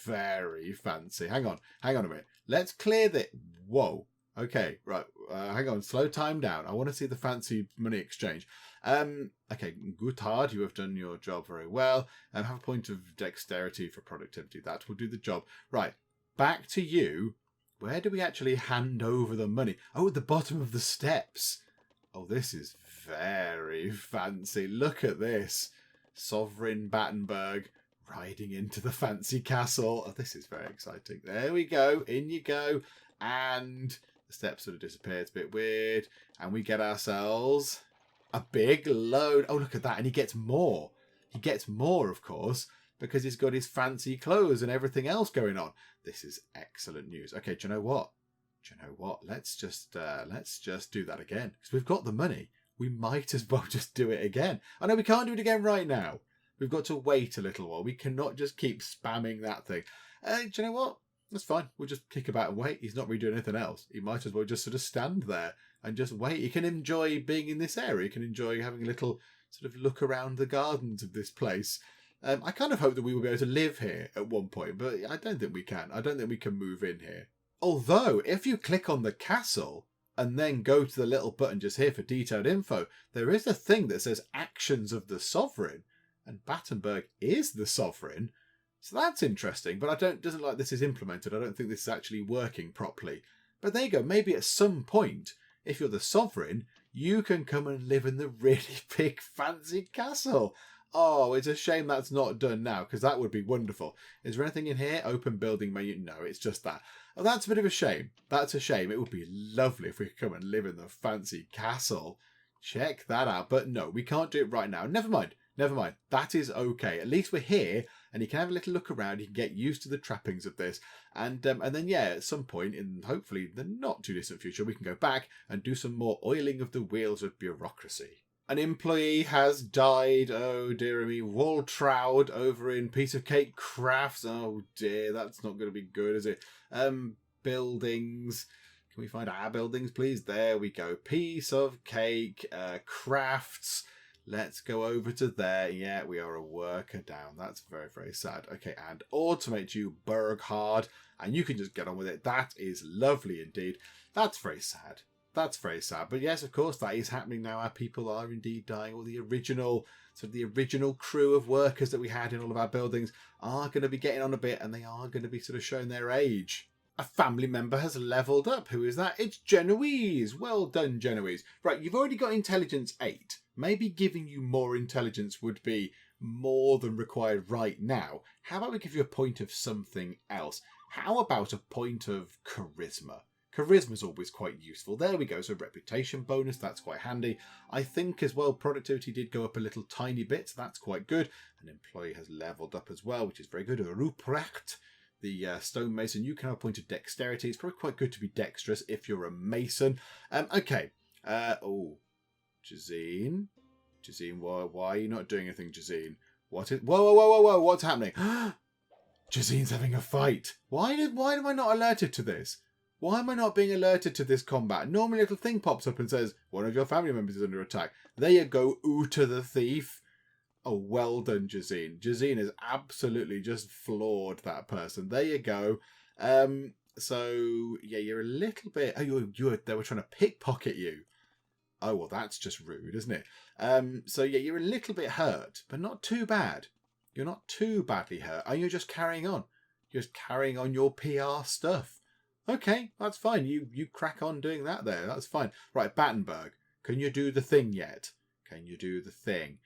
very fancy. Hang on a minute. Let's clear that. Whoa. Okay, right. Hang on. Slow time down. I want to see the fancy money exchange. Okay, good hard. You have done your job very well. Have a point of dexterity for productivity. That will do the job. Right. Back to you. Where do we actually hand over the money? Oh, at the bottom of the steps. Oh, this is very fancy. Look at this. Sovereign Battenberg riding into the fancy castle. Oh, this is very exciting. There we go. In you go. And the steps sort of disappear. It's a bit weird. And we get ourselves a big load. Oh, look at that. And he gets more. He gets more, of course, because he's got his fancy clothes and everything else going on. This is excellent news. Okay, do you know what? Let's just do that again. Because we've got the money. We might as well just do it again. I know we can't do it again right now. We've got to wait a little while. We cannot just keep spamming that thing. Do you know what? That's fine. We'll just kick about and wait. He's not really doing anything else. He might as well just sort of stand there and just wait. He can enjoy being in this area. He can enjoy having a little sort of look around the gardens of this place. I kind of hope that we will be able to live here at one point, but I don't think we can. I don't think we can move in here. Although, if you click on the castle and then go to the little button just here for detailed info, there is a thing that says Actions of the Sovereign. And Battenberg is the sovereign. So that's interesting, but doesn't like this is implemented. I don't think this is actually working properly. But there you go. Maybe at some point, if you're the sovereign, you can come and live in the really big fancy castle. Oh, it's a shame that's not done now, because that would be wonderful. Is there anything in here? Open building menu? No, it's just that. Oh, that's a bit of a shame. That's a shame. It would be lovely if we could come and live in the fancy castle. Check that out. But no, we can't do it right now. Never mind. That is okay. At least we're here, and you can have a little look around. You can get used to the trappings of this, and then at some point in hopefully the not too distant future, we can go back and do some more oiling of the wheels of bureaucracy. An employee has died. Oh dear me, Waltraud over in Piece of Cake Crafts. Oh dear, that's not going to be good, is it? Buildings. Can we find our buildings, please? There we go. Piece of Cake Crafts. Let's go over to there. Yeah, we are a worker down. That's very, very sad. Okay, and automate you, Berg hard, and you can just get on with it. That is lovely indeed. That's very sad. That's very sad. But yes, of course, that is happening now. Our people are indeed dying. All the original, the original crew of workers that we had in all of our buildings are going to be getting on a bit, and they are going to be sort of showing their age. A family member has leveled up. Who is that? It's Genoese. Well done, Genoese. Right, you've already got intelligence 8. Maybe giving you more intelligence would be more than required right now. How about we give you a point of something else? How about a point of charisma? Charisma's always quite useful. There we go. So reputation bonus, that's quite handy. I think as well, productivity did go up a little tiny bit. So that's quite good. An employee has leveled up as well, which is very good. Ruprecht, the stonemason, you can have a point of dexterity. It's probably quite good to be dexterous if you're a mason. Okay. Jazine, why are you not doing anything, Jazine? Whoa, what's happening? Jazine's having a fight. Why am I not alerted to this? Why am I not being alerted to this combat? Normally a little thing pops up and says, one of your family members is under attack. There you go, Uta the thief. Oh, well done, Jazine. Jazine has absolutely just floored that person. There you go. So, yeah, you're a little bit... Oh, they were trying to pickpocket you. Oh, well, that's just rude, isn't it? So, yeah, you're a little bit hurt, but not too bad. You're not too badly hurt. And you're just carrying on. You're just carrying on your PR stuff. Okay, that's fine. You crack on doing that there. That's fine. Right, Battenberg, can you do the thing yet? Can you do the thing?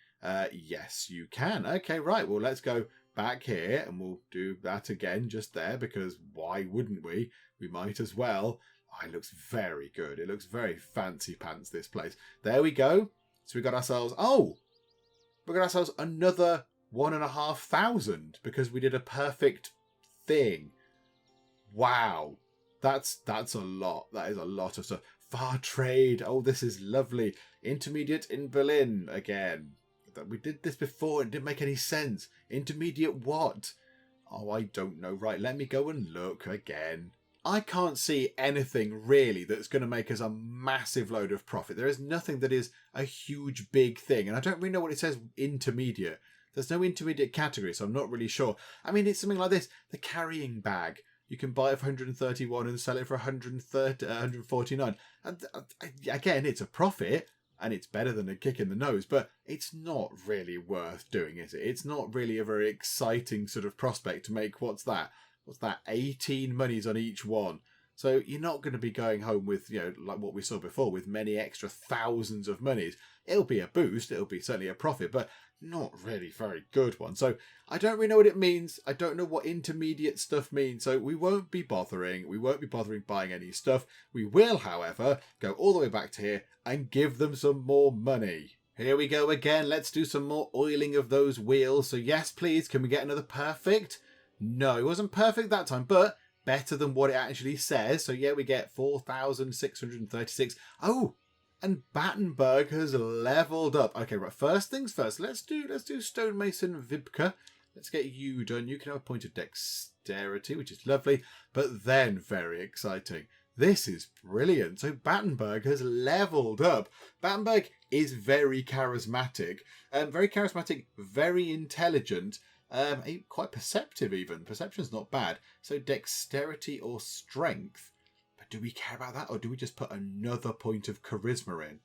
Yes, you can. Okay, right. Well, let's go back here and we'll do that again just there because why wouldn't we? We might as well. Oh, it looks very good. It looks very fancy pants, this place. There we go. So we got ourselves... Oh! We got ourselves another 1,500 because we did a perfect thing. Wow. That's a lot. That is a lot of stuff. Far trade. Oh, this is lovely. Intermediate in Berlin again. We did this before. It didn't make any sense. Intermediate what? Oh, I don't know. Right, let me go and look again. I can't see anything really that's going to make us a massive load of profit. There is nothing that is a huge big thing. And I don't really know what it says intermediate. There's no intermediate category, so I'm not really sure. I mean, it's something like this. The carrying bag. You can buy it for 131 and sell it for 149. And again, it's a profit and it's better than a kick in the nose, but it's not really worth doing, is it? It's not really a very exciting sort of prospect to make, what's that? 18 monies on each one. So you're not going to be going home with, like what we saw before, with many extra thousands of monies. It'll be a boost. It'll be certainly a profit, but not really very good one. So I don't really know what it means. I don't know what intermediate stuff means. So we won't be bothering. We won't be bothering buying any stuff. We will, however, go all the way back to here and give them some more money. Here we go again. Let's do some more oiling of those wheels. So yes, please. Can we get another perfect? No, it wasn't perfect that time, but better than what it actually says. So yeah, we get 4,636. Oh, and Battenberg has leveled up. Okay, right. First things first. Let's do stonemason Vibka. Let's get you done. You can have a point of dexterity, which is lovely, but then very exciting. This is brilliant. So Battenberg has leveled up. Battenberg is very charismatic, very intelligent. Quite perceptive even. Perception's not bad. So dexterity or strength. But do we care about that, or do we just put another point of charisma in?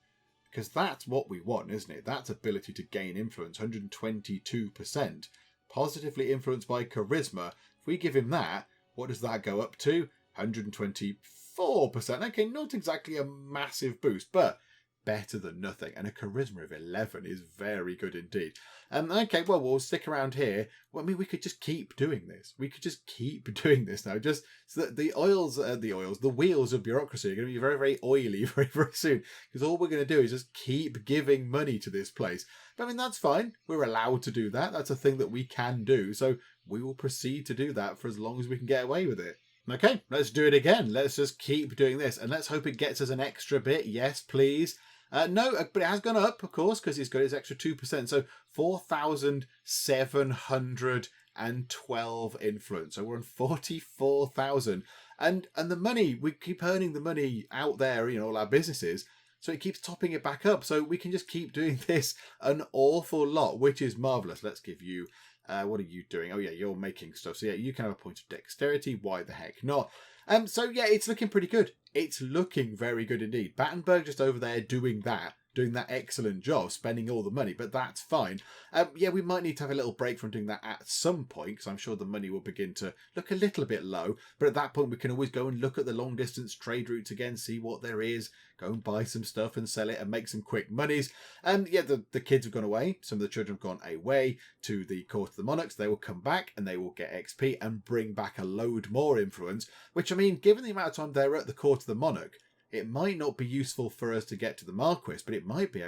Because that's what we want, isn't it? That's ability to gain influence, 122%. Positively influenced by charisma. If we give him that, what does that go up to? 124%. Okay, not exactly a massive boost, but better than nothing. And a charisma of 11 is very good indeed. Okay, well, we'll stick around here. Well, I mean, we could just keep doing this. We could just keep doing this now. Just so that the wheels of bureaucracy are going to be very, very oily very, very soon. Because all we're going to do is just keep giving money to this place. But I mean, that's fine. We're allowed to do that. That's a thing that we can do. So we will proceed to do that for as long as we can get away with it. Okay, let's do it again. Let's just keep doing this. And let's hope it gets us an extra bit. Yes, please. No, but it has gone up, of course, because he's got his extra 2%. So 4,712 influence. So we're on 44,000. And the money, we keep earning the money out there, all our businesses. So it keeps topping it back up. So we can just keep doing this an awful lot, which is marvellous. Let's give you... what are you doing? Oh, yeah, you're making stuff. So, yeah, you can have a point of dexterity. Why the heck not? So, yeah, it's looking pretty good. It's looking very good indeed. Battenberg just over there doing that excellent job, spending all the money, but that's fine. Yeah, we might need to have a little break from doing that at some point, because I'm sure the money will begin to look a little bit low. But at that point, we can always go and look at the long-distance trade routes again, see what there is, go and buy some stuff and sell it and make some quick monies. And yeah, the kids have gone away. Some of the children have gone away to the court of the monarchs. They will come back and they will get XP and bring back a load more influence, which, I mean, given the amount of time they're at the court of the monarch, it might not be useful for us to get to the Marquis, but it might be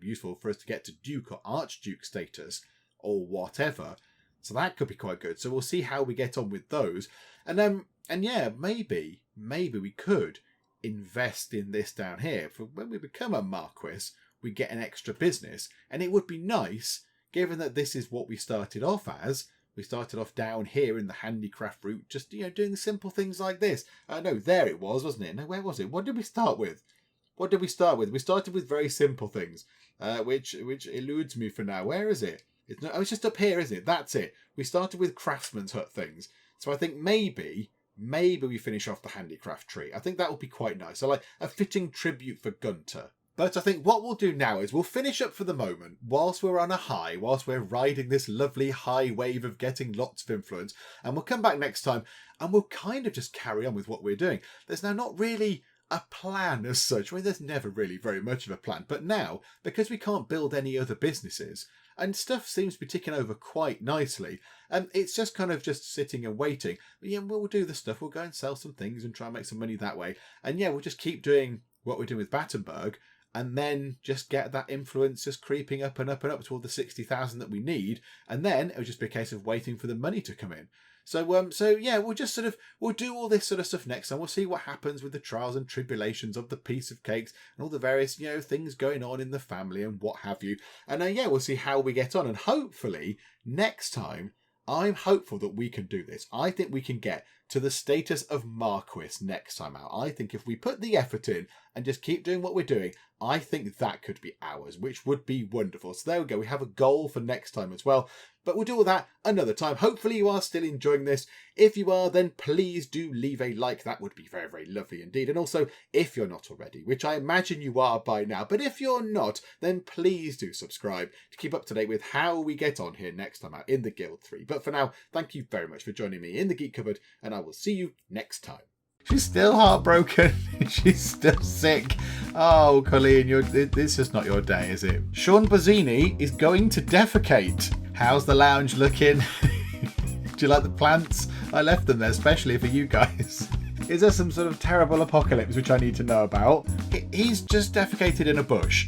useful for us to get to Duke or Archduke status or whatever. So that could be quite good. So we'll see how we get on with those. And yeah, maybe we could invest in this down here. For when we become a Marquis, we get an extra business. And it would be nice, given that this is what we started off as. We started off down here in the handicraft route, just, doing the simple things like this. No, there it was, wasn't it? No, where was it? What did we start with? We started with very simple things, which eludes me for now. Where is it? It's just up here, isn't it? That's it. We started with craftsman's hut things. So I think maybe we finish off the handicraft tree. I think that would be quite nice. So like a fitting tribute for Gunter. But I think what we'll do now is we'll finish up for the moment whilst we're on a high, whilst we're riding this lovely high wave of getting lots of influence. And we'll come back next time and we'll kind of just carry on with what we're doing. There's now not really a plan as such. I mean, there's never really very much of a plan. But now, because we can't build any other businesses and stuff seems to be ticking over quite nicely, it's just kind of just sitting and waiting. But yeah, we'll do the stuff. We'll go and sell some things and try and make some money that way. And yeah, we'll just keep doing what we're doing with Battenberg. And then just get that influence just creeping up and up and up toward the 60,000 that we need. And then it'll just be a case of waiting for the money to come in. So yeah, we'll just we'll do all this sort of stuff next time. We'll see what happens with the trials and tribulations of the Piece of Cakes and all the various, things going on in the family and what have you. And yeah, we'll see how we get on. And hopefully next time, I'm hopeful that we can do this. I think we can get to the status of Marquis next time out. I think if we put the effort in and just keep doing what we're doing, I think that could be ours, which would be wonderful. So there we go. We have a goal for next time as well. But we'll do all that another time. Hopefully you are still enjoying this. If you are, then please do leave a like. That would be very, very lovely indeed. And also, if you're not already, which I imagine you are by now, but if you're not, then please do subscribe to keep up to date with how we get on here next time out in the Guild 3. But for now, thank you very much for joining me in the Geek Cupboard, and I will see you next time. She's still heartbroken. She's still sick. Oh, Colleen, it's just not your day, is it? Sean Bozzini is going to defecate. How's the lounge looking? Do you like the plants? I left them there especially for you guys. Is there some sort of terrible apocalypse which I need to know about? He's just defecated in a bush.